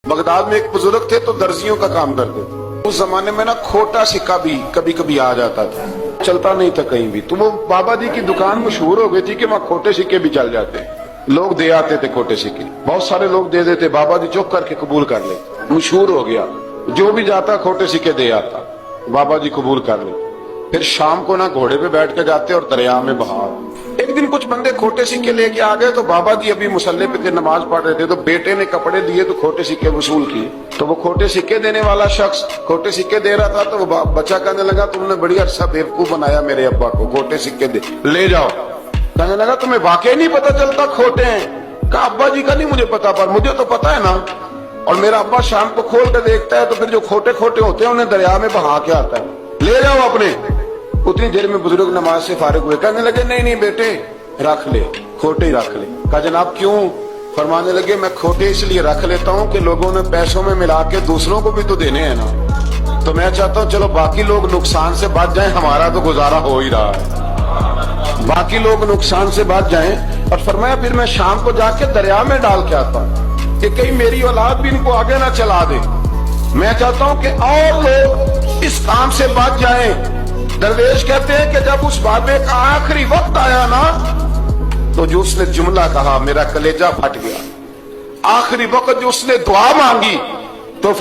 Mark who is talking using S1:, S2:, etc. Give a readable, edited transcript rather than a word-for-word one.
S1: Baghdad में एक बुजुर्ग थे तो दर्जियों का काम करते थे। उस जमाने में ना खोटा सिक्का भी कभी कभी आ जाता था, चलता नहीं था कहीं भी। तो वो बाबा जी की दुकान मशहूर हो गई थी कि वहाँ खोटे सिक्के भी चल जाते, लोग दे आते थे खोटे सिक्के, बहुत सारे लोग दे देते, बाबा जी चुप करके कबूल कर लेते। मशहूर हो गया, जो भी जाता खोटे सिक्के दे आता, बाबा जी कबूल कर लेते। फिर शाम को ना घोड़े पे बैठ के जाते और दरिया में बहा। एक दिन कुछ बंदे खोटे सिक्के लेके आ गए, तो बाबा जी अभी मुसल्ले पे थे, नमाज पढ़ रहे थे, तो बेटे ने कपड़े दिए तो खोटे सिक्के वसूल किए। तो वो खोटे सिक्के देने वाला शख्स खोटे सिक्के दे रहा था, तो वो बच्चा कहने लगा तुमने बड़ी अच्छा बेवकूफ बनाया मेरे अब्बा को, खोटे सिक्के दे ले जाओ। कहने लगा तुम्हें वाकई नहीं पता चलता खोटे हैं? कहा अब्बा जी का नहीं मुझे पता, पर मुझे तो पता है ना। और मेरा अब्बा शाम को खोल कर देखता है तो फिर जो खोटे खोटे होते हैं उन्हें दरिया में बहा के आता है, ले जाओ अपने। उतनी देर में बुजुर्ग नमाज से फारिग हुए, कहने लगे नहीं नहीं बेटे रख ले, खोटे ही रख ले। कहा जनाब क्यों? फरमाने लगे मैं खोटे इसलिए रख लेता हूँ कि लोगों ने पैसों में मिला के दूसरों को भी तो देने हैं ना, तो मैं चाहता हूँ चलो बाकी लोग नुकसान से बच जाएं, हमारा तो गुजारा हो ही रहा है, बाकी लोग नुकसान से बच जाएं। और फरमाया फिर मैं शाम को जाके दरिया में डाल के आता हूँ कि कहीं मेरी औलाद भी इनको आगे ना चला दे। मैं चाहता हूँ कि और लोग इस काम से बच जाएं। दरवेश कहते हैं कि जब उस बाबे का आखिरी वक्त आया ना, तो जो उसने जुमला कहा मेरा कलेजा फट गया। आखिरी वक्त जो उसने दुआ मांगी तो